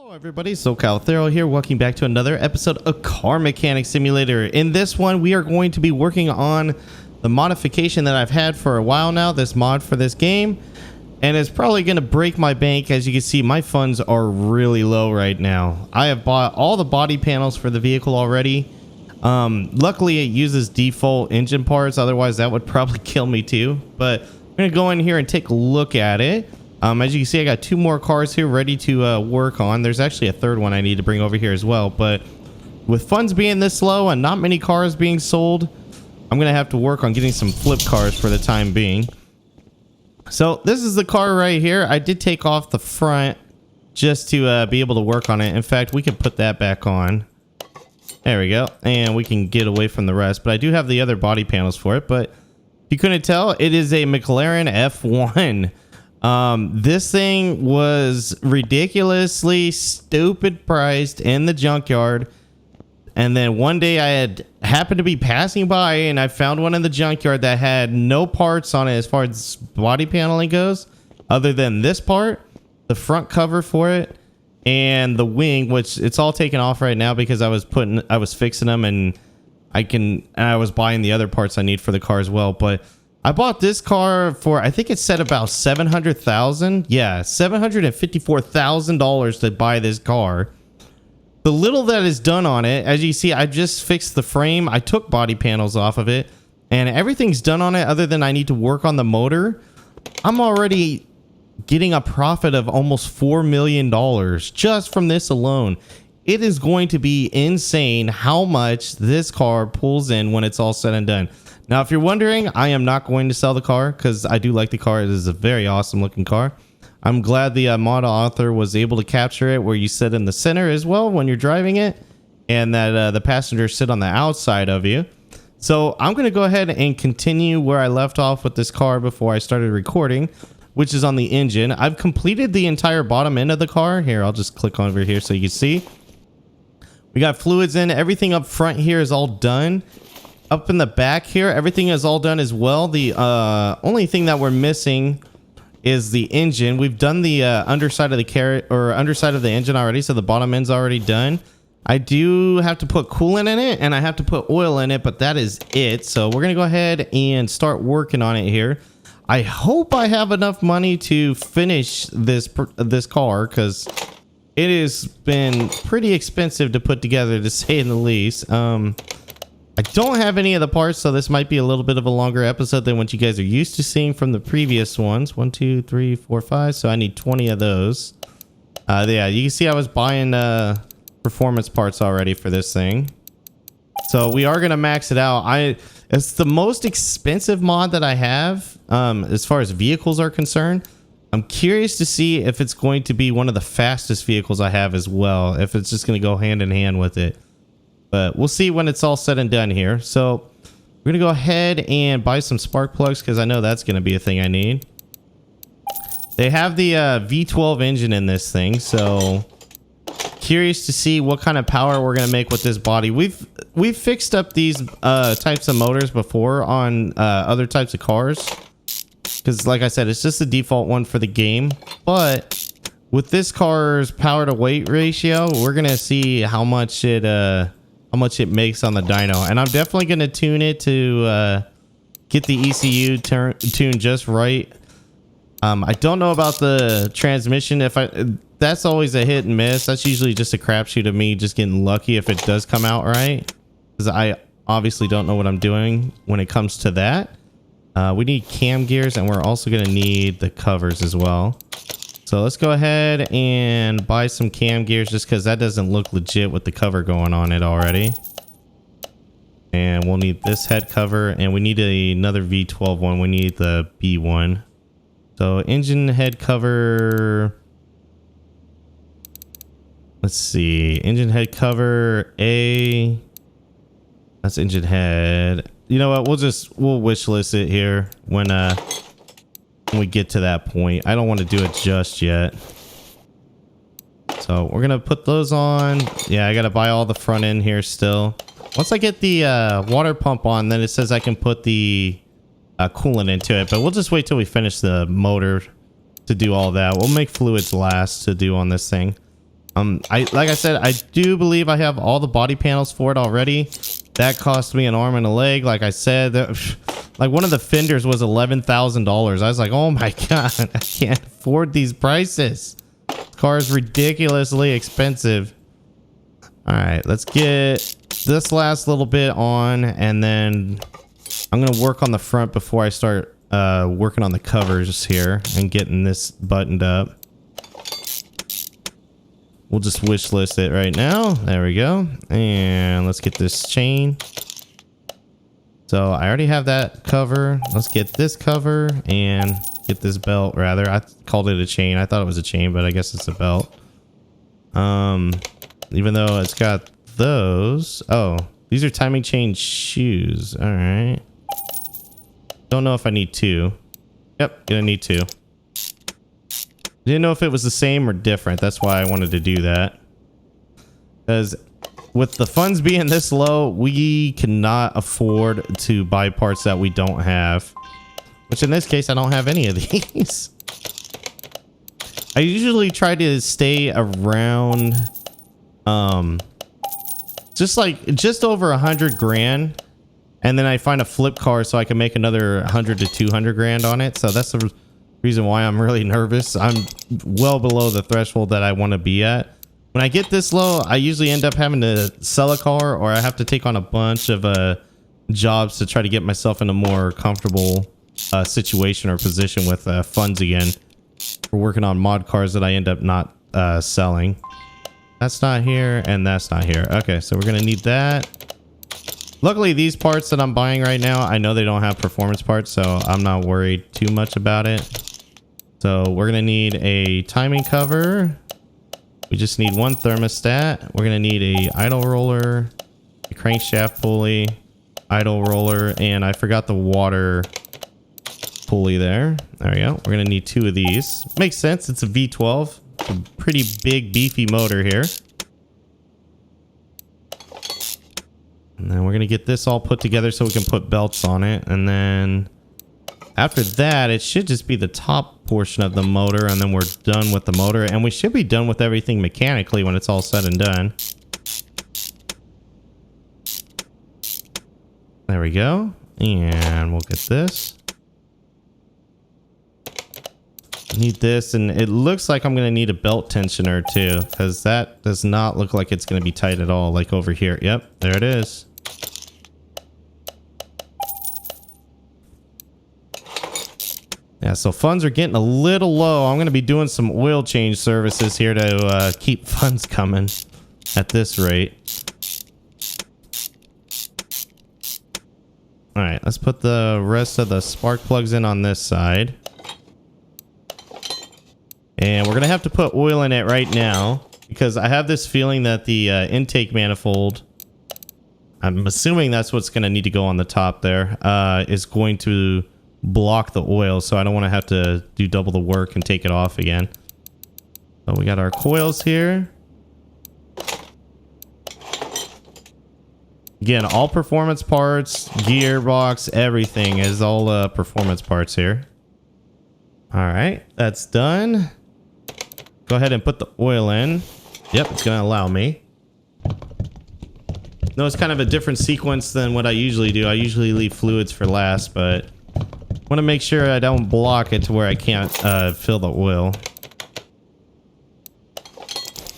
Hello everybody, socalthero here. Welcome back to another episode of Car Mechanic Simulator. In this one, we are going to be working on the modification that I've had for a while now, this mod for this game. And it's probably going to break my bank. As you can see, my funds are really low right now. I have bought all the body panels for the vehicle already. Luckily, it uses default engine parts. Otherwise, that would probably kill me too. But I'm going to go in here and take a look at it. As you can see, I got two more cars here ready to work on. There's actually a third one I need to bring over here as well. But with funds being this low and not many cars being sold, I'm going to have to work on getting some flip cars for the time being. So this is the car right here. I did take off the front just to be able to work on it. In fact, we can put that back on. There we go. And we can get away from the rest. But I do have the other body panels for it. But if you couldn't tell, it is a McLaren F1. This thing was ridiculously stupid priced in the junkyard. And then one day I happened to be passing by and I found one in the junkyard that had no parts on it as far as body paneling goes, other than this part, the front cover for it, and the wing, which it's all taken off right now because I was fixing them, and I was buying the other parts I need for the car as well. But I bought this car for, I think it said about $700,000. Yeah, $754,000 to buy this car. The little that is done on it, as you see, I just fixed the frame. I took body panels off of it, and everything's done on it other than I need to work on the motor. I'm already getting a profit of almost $4 million just from this alone. It is going to be insane how much this car pulls in when it's all said and done. Now, if you're wondering, I am not going to sell the car because I do like the car. It is a very awesome looking car. I'm glad the mod author was able to capture it where you sit in the center as well when you're driving it, and that the passengers sit on the outside of you. So I'm going to go ahead and continue where I left off with this car before I started recording, which is on the engine. I've completed the entire bottom end of the car. Here, I'll just click over here so you can see. We got fluids in. Everything up front here is all done. Up in the back here, everything is all done as well. The only thing that we're missing is the engine. We've done the underside of the carrot or underside of the engine already, so the bottom end's already done. I do have to put coolant in it, and I have to put oil in it, but that is it. So we're gonna go ahead and start working on it here. I hope I have enough money to finish this car, because it has been pretty expensive to put together, to say the least. I don't have any of the parts, so this might be a little bit of a longer episode than what you guys are used to seeing from the previous ones. 1, 2, 3, 4, 5. So I need 20 of those. Yeah, you can see I was buying performance parts already for this thing. So we are gonna max it out. It's the most expensive mod that I have as far as vehicles are concerned. I'm curious to see if it's going to be one of the fastest vehicles I have as well, if it's just gonna go hand in hand with it. But we'll see when it's all said and done here. So we're going to go ahead and buy some spark plugs because I know that's going to be a thing I need. They have the V12 engine in this thing. So curious to see what kind of power we're going to make with this body. We've fixed up these types of motors before on other types of cars. Because like I said, it's just the default one for the game. But with this car's power to weight ratio, we're going to see how much it makes on the dyno, and I'm definitely going to tune it to get the ECU tuned just right. I don't know about the transmission. That's always a hit and miss. That's usually just a crapshoot of me just getting lucky if it does come out right, because I obviously don't know what I'm doing when it comes to that. We need cam gears, and we're also going to need the covers as well. So let's go ahead and buy some cam gears just because that doesn't look legit with the cover going on it already. And we'll need this head cover, and we need another V12 one. We need the B one. So engine head cover. Let's see. Engine head cover A. That's engine head. You know what? We'll wish list it here when we get to that point. I don't want to do it just yet. So we're gonna put those on. Yeah, I gotta buy all the front end here still. Once I get the water pump on, then it says I can put the coolant into it, but we'll just wait till we finish the motor to do all that. We'll make fluids last to do on this thing. Like I said, I do believe I have all the body panels for it already. That cost me an arm and a leg. Like I said, like one of the fenders was $11,000. I was like, oh my God, I can't afford these prices. This car is ridiculously expensive. All right, let's get this last little bit on, and then I'm going to work on the front before I start working on the covers here and getting this buttoned up. We'll just wish list it right now. There we go. And let's get this chain. So I already have that cover. Let's get this cover and get this belt, rather. I called it a chain. I thought it was a chain, but I guess it's a belt. Even though it's got those. Oh, these are timing chain shoes. All right. Don't know if I need two. Yep, gonna need two. Didn't know if it was the same or different. That's why I wanted to do that. Because with the funds being this low, we cannot afford to buy parts that we don't have. Which in this case, I don't have any of these. I usually try to stay around just over 100 grand, and then I find a flip car so I can make another 100 to 200 grand on it. So that's the reason why I'm really nervous. I'm well below the threshold that I want to be at. When I get this low, I usually end up having to sell a car, or I have to take on a bunch of jobs to try to get myself in a more comfortable situation or position with funds again. We're working on mod cars that I end up not selling. That's not here, and that's not here. Okay, so we're gonna need that. Luckily, these parts that I'm buying right now, I know they don't have performance parts, so I'm not worried too much about it. So we're gonna need a timing cover. We just need one thermostat. We're gonna need a idle roller, a crankshaft pulley, idle roller, and I forgot the water pulley there. There we go. We're gonna need two of these. Makes sense. It's a V12. It's a pretty big, beefy motor here. And then we're gonna get this all put together so we can put belts on it. And then after that, it should just be the top portion of the motor, and then we're done with the motor. And we should be done with everything mechanically when it's all said and done. There we go. And we'll get this. Need this, and it looks like I'm gonna need a belt tensioner too, because that does not look like it's gonna be tight at all, like over here. Yep, there it is. Yeah, so funds are getting a little low. I'm gonna be doing some oil change services here to keep funds coming at this rate. All right, let's put the rest of the spark plugs in on this side. And we're going to have to put oil in it right now, because I have this feeling that the intake manifold, I'm assuming that's what's going to need to go on the top there, is going to block the oil. So I don't want to have to do double the work and take it off again. So we got our coils here. Again, all performance parts, gearbox, everything is all performance parts here. All right, that's done. Go ahead and put the oil in. Yep, it's going to allow me. No, it's kind of a different sequence than what I usually do. I usually leave fluids for last, but want to make sure I don't block it to where I can't fill the oil.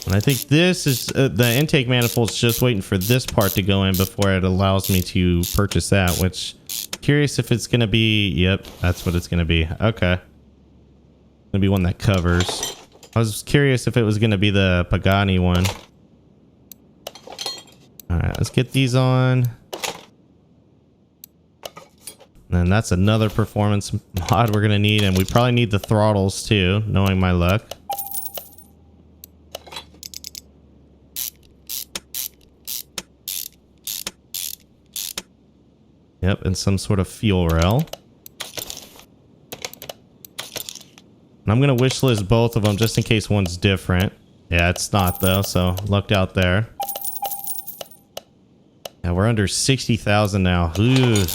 And I think this is the intake manifold's just waiting for this part to go in before it allows me to purchase that, which curious if it's going to be, yep, that's what it's going to be. Okay. Going to be one that covers. I was curious if it was going to be the Pagani one. All right, let's get these on. And that's another performance mod we're going to need. And we probably need the throttles too, knowing my luck. Yep, and some sort of fuel rail. And I'm going to wish list both of them just in case one's different. Yeah, it's not though, so lucked out there. Yeah, we're under 60,000 now. Ooh.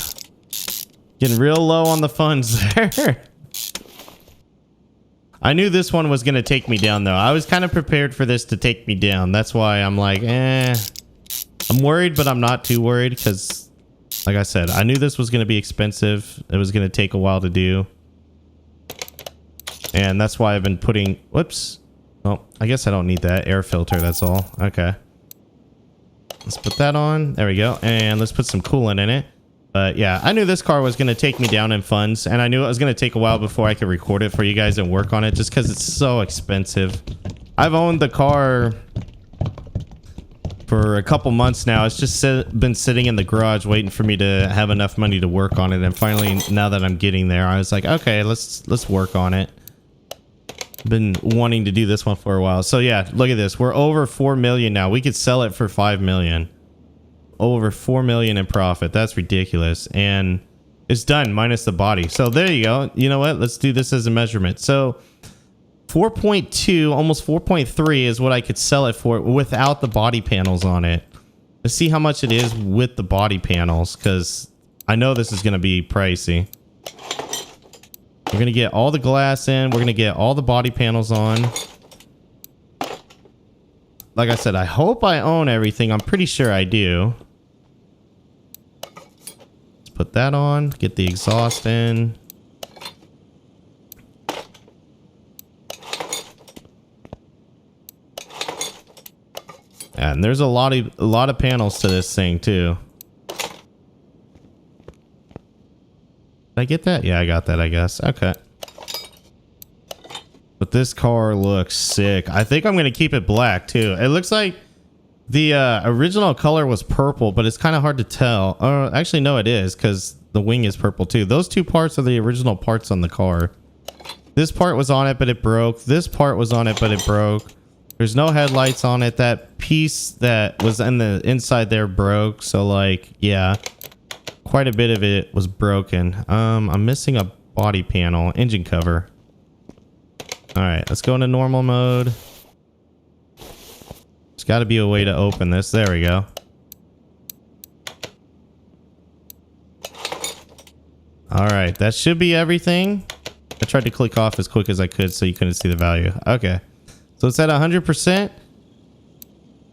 Getting real low on the funds there. I knew this one was going to take me down, though. I was kind of prepared for this to take me down. That's why I'm like, I'm worried, but I'm not too worried because, like I said, I knew this was going to be expensive. It was going to take a while to do. And that's why I've been putting... Whoops. Oh, I guess I don't need that air filter. That's all. Okay. Let's put that on. There we go. And let's put some coolant in it. But yeah, I knew this car was going to take me down in funds, and I knew it was going to take a while before I could record it for you guys and work on it just because it's so expensive. I've owned the car for a couple months now. It's just been sitting in the garage waiting for me to have enough money to work on it. And finally, now that I'm getting there, I was like, okay, let's work on it. Been wanting to do this one for a while. So yeah, look at this. We're over 4 million now. We could sell it for 5 million. Over 4 million in profit. That's ridiculous. And it's done minus the body. So there you go. You know what? Let's do this as a measurement. So 4.2, almost 4.3 is what I could sell it for without the body panels on it. Let's see how much it is with the body panels, because I know this is going to be pricey. We're going to get all the glass in. We're going to get all the body panels on. Like I said, I hope I own everything. I'm pretty sure I do. Let's put that on. Get the exhaust in. And there's a lot of panels to this thing too. Did I get that? Yeah, I got that, I guess. Okay. But this car looks sick. I think I'm going to keep it black too. It looks like the original color was purple, but it's kind of hard to tell. Actually, no, it is, because the wing is purple too. Those two parts are the original parts on the car. This part was on it, but it broke. This part was on it, but it broke. There's no headlights on it. That piece that was in the inside there broke. So like, yeah, quite a bit of it was broken. I'm missing a body panel, engine cover. All right, let's go into normal mode. There's got to be a way to open this. There we go. All right, that should be everything. I tried to click off as quick as I could so you couldn't see the value. Okay, so it's at 100%.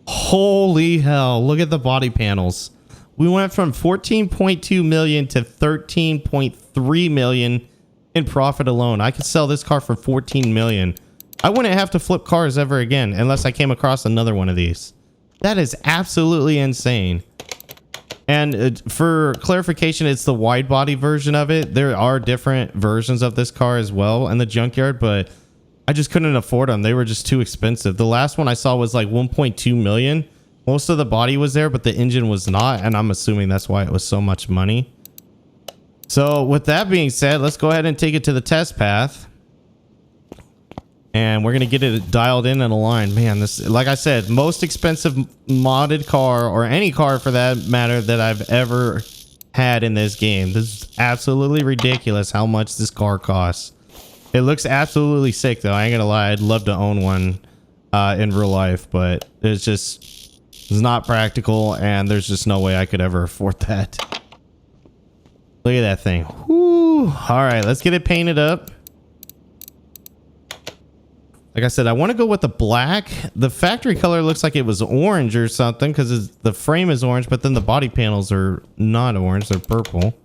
Holy hell, look at the body panels. We went from 14.2 million to 13.3 million in profit alone. I could sell this car for 14 million. I wouldn't have to flip cars ever again unless I came across another one of these. That is absolutely insane. And for clarification, it's the wide body version of it. There are different versions of this car as well in the junkyard, but I just couldn't afford them. They were just too expensive. The last one I saw was like 1.2 million. Most of the body was there, but the engine was not, and I'm assuming that's why it was so much money. So with that being said, let's go ahead and take it to the test path. And we're going to get it dialed in and aligned. Man, this, like I said, most expensive modded car, or any car for that matter, that I've ever had in this game. This is absolutely ridiculous how much this car costs. It looks absolutely sick, though. I ain't going to lie. I'd love to own one in real life, but it's not practical, and there's just no way I could ever afford that. Look at that thing. Whoo. All right, let's get it painted up. Like I said, I want to go with the black. The factory color looks like it was orange or something, because the frame is orange, but then the body panels are not orange. They're purple.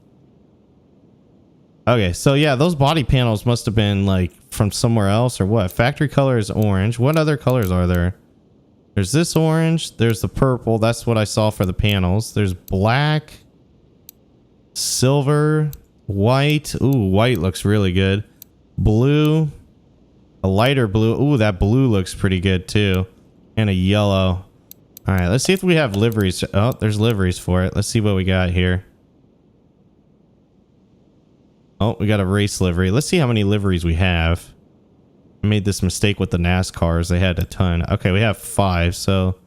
Okay, so yeah, those body panels must have been like from somewhere else or what? Factory color is orange. What other colors are there? There's this orange. There's the purple. That's what I saw for the panels. There's black, silver, white. Ooh, white looks really good. Blue, a lighter blue. Ooh, that blue looks pretty good too. And a yellow. All right, let's see if we have liveries. Oh, there's liveries for it. Let's see what we got here. Oh, we got a race livery. Let's see how many liveries we have. I made this mistake with the NASCARs. They had a ton. Okay, we have 5. So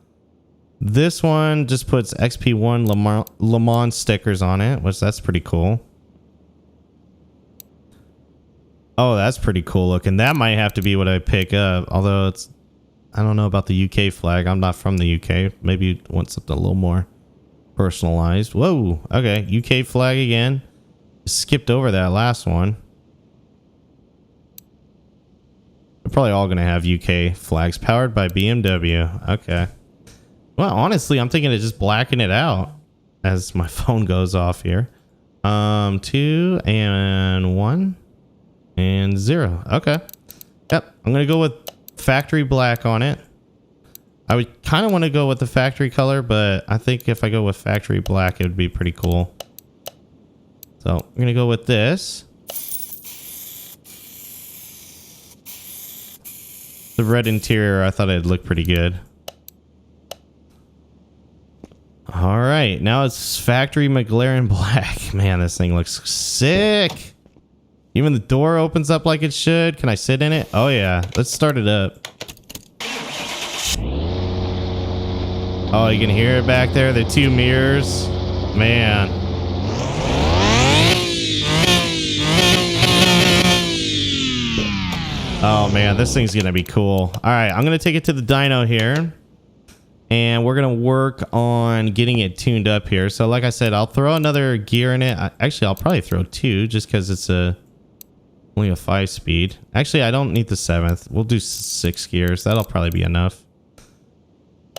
this one just puts XP1 Le Mans stickers on it, which that's pretty cool. Oh, that's pretty cool looking. That might have to be what I pick up. Although it's, I don't know about the UK flag. I'm not from the UK. Maybe you want something a little more personalized. Whoa. Okay, UK flag again. Skipped over that last one. probably all gonna have UK flags. Powered by BMW. Okay. Well, honestly, I'm thinking of just blacking it out as my phone goes off here. 2 and 1 and 0. Okay. Yep. I'm gonna go with factory black on it. I would kind of want to go with the factory color, but I think if I go with factory black, it would be pretty cool. So I'm gonna go with this. The red interior, I thought it'd look pretty good. All right, now it's factory McLaren black. Man, this thing looks sick. Even the door opens up like it should. Can I sit in it? Oh yeah, let's start it up. Oh, you can hear it back there, the 2 mirrors. Man. Oh man, this thing's gonna be cool. All right, I'm gonna take it to the dyno here. And we're gonna work on getting it tuned up here. So like I said, I'll throw another gear in it. Actually, I'll probably throw 2 just because it's only a 5-speed. Actually, I don't need the 7th. We'll do 6 gears. That'll probably be enough.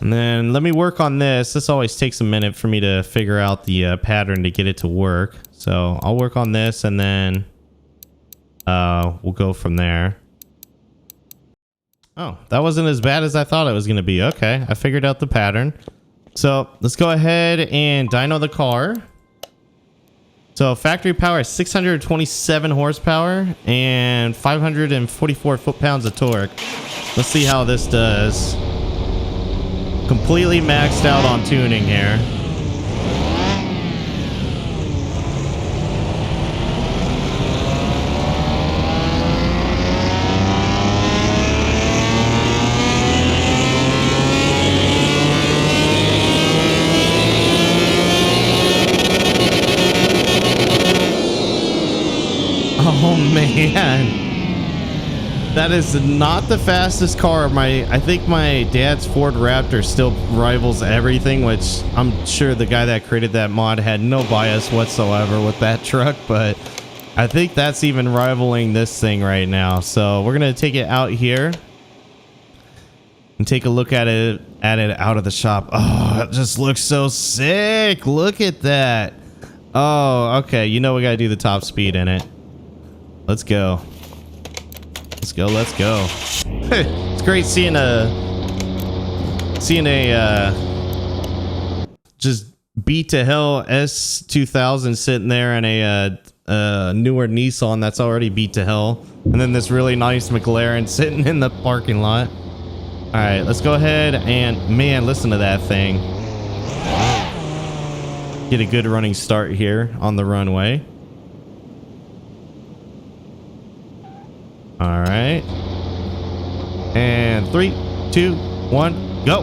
And then let me work on this. This always takes a minute for me to figure out the pattern to get it to work. So I'll work on this and then we'll go from there. Oh, that wasn't as bad as I thought it was going to be. Okay, I figured out the pattern. So let's go ahead and dyno the car. So factory power is 627 horsepower and 544 foot-pounds of torque. Let's see how this does. Completely maxed out on tuning here. Oh man, that is not the fastest car. I think my dad's Ford Raptor still rivals everything, which I'm sure the guy that created that mod had no bias whatsoever with that truck, but I think that's even rivaling this thing right now. So we're gonna take it out here and take a look at it out of the shop. Oh, it just looks so sick. Look at that. Oh, okay, you know we gotta do the top speed in it. Let's go. Let's go. Let's go. It's great seeing a just beat to hell S2000 sitting there and a newer Nissan that's already beat to hell, and then this really nice McLaren sitting in the parking lot. All right, let's go ahead and man, listen to that thing. Get a good running start here on the runway. All right. And 3, 2, 1, go.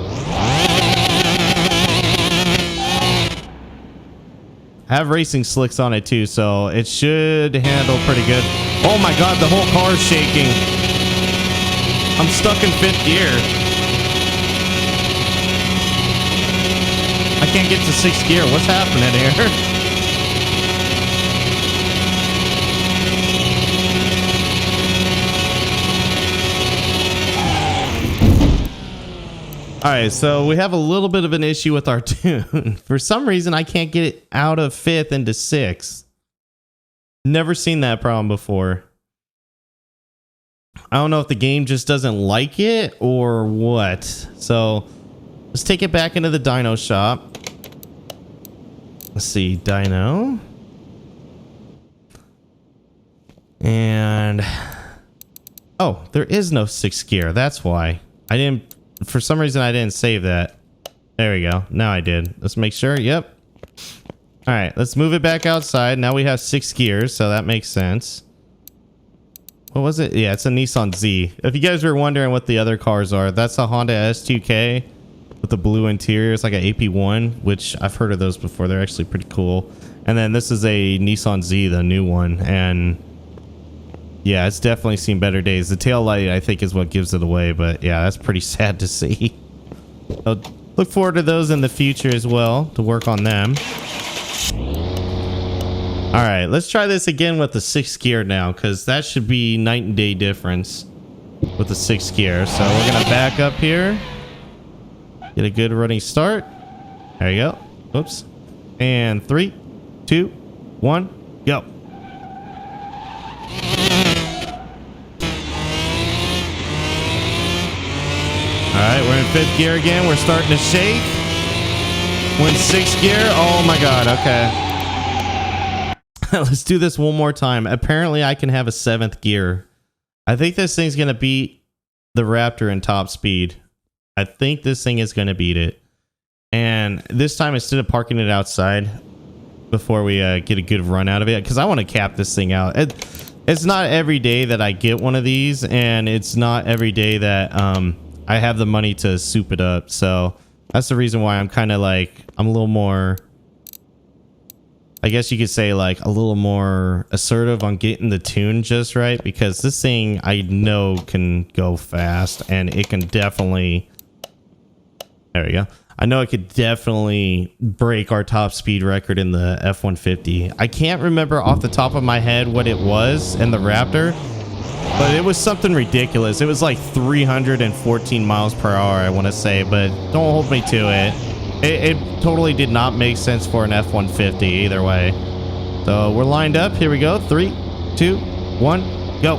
Have racing slicks on it too, so it should handle pretty good. Oh my God, the whole car is shaking. I'm stuck in 5th gear. I can't get to 6th gear. What's happening here? All right, so we have a little bit of an issue with our tune. For some reason, I can't get it out of 5th into 6th. Never seen that problem before. I don't know if the game just doesn't like it or what. So let's take it back into the dyno shop. Let's see, dyno. And oh, there is no 6th gear. That's why. For some reason, I didn't save that. There we go. Now I did. Let's make sure. Yep. All right. Let's move it back outside. Now we have 6 gears, so that makes sense. What was it? Yeah, it's a Nissan Z. If you guys were wondering what the other cars are, that's a Honda S2K with the blue interior. It's like an AP1, which I've heard of those before. They're actually pretty cool. And then this is a Nissan Z, the new one. And yeah, it's definitely seen better days. The tail light, I think, is what gives it away. But yeah, that's pretty sad to see. So look forward to those in the future as well, to work on them. All right, let's try this again with the 6th gear now, because that should be night and day difference. with the 6th gear. So we're gonna back up here, get a good running start. There you go. Oops. And 3, 2, 1, go. All right, we're in 5th gear again. We're starting to shake. We're in 6th gear. Oh my God. Okay. Let's do this one more time. Apparently I can have a 7th gear. I think this thing's going to beat the Raptor in top speed. I think this thing is going to beat it. And this time, instead of parking it outside before we get a good run out of it, because I want to cap this thing out. It's not every day that I get one of these, and it's not every day that I have the money to soup it up. So that's the reason why I'm kind of like, I'm a little more, I guess you could say, like a little more assertive on getting the tune just right, because this thing I know can go fast, and it can definitely, there we go. I know it could definitely break our top speed record in the F-150. I can't remember off the top of my head what it was in the Raptor, but it was something ridiculous. It was like 314 miles per hour, I want to say, but don't hold me to it. It totally did not make sense for an F-150 either way. So we're lined up. Here we go. 3, 2, 1, go.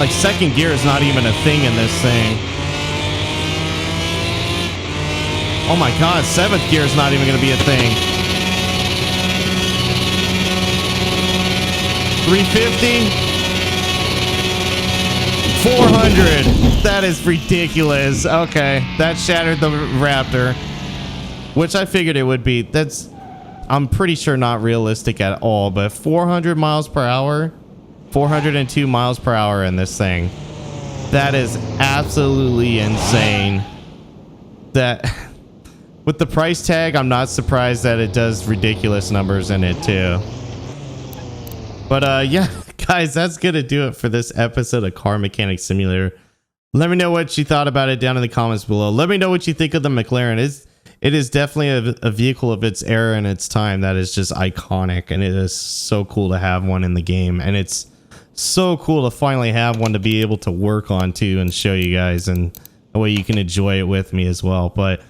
Like, 2nd gear is not even a thing in this thing. Oh my God, 7th gear is not even going to be a thing. 350. 400. That is ridiculous. Okay, that shattered the Raptor, which I figured it would be. That's, I'm pretty sure, not realistic at all, but 400 miles per hour, 402 miles per hour in this thing. That is absolutely insane. That, with the price tag, I'm not surprised that it does ridiculous numbers in it too. But yeah, guys, that's gonna do it for this episode of Car Mechanic Simulator. Let me know what you thought about it down in the comments below. Let me know what you think of the McLaren. It is definitely a vehicle of its era and its time that is just iconic, and it is so cool to have one in the game, and it's so cool to finally have one to be able to work on too and show you guys, and the way you can enjoy it with me as well. But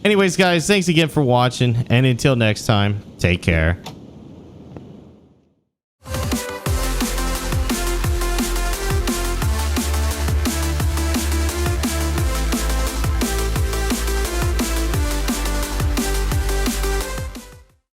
anyways, guys, thanks again for watching, and until next time, take care.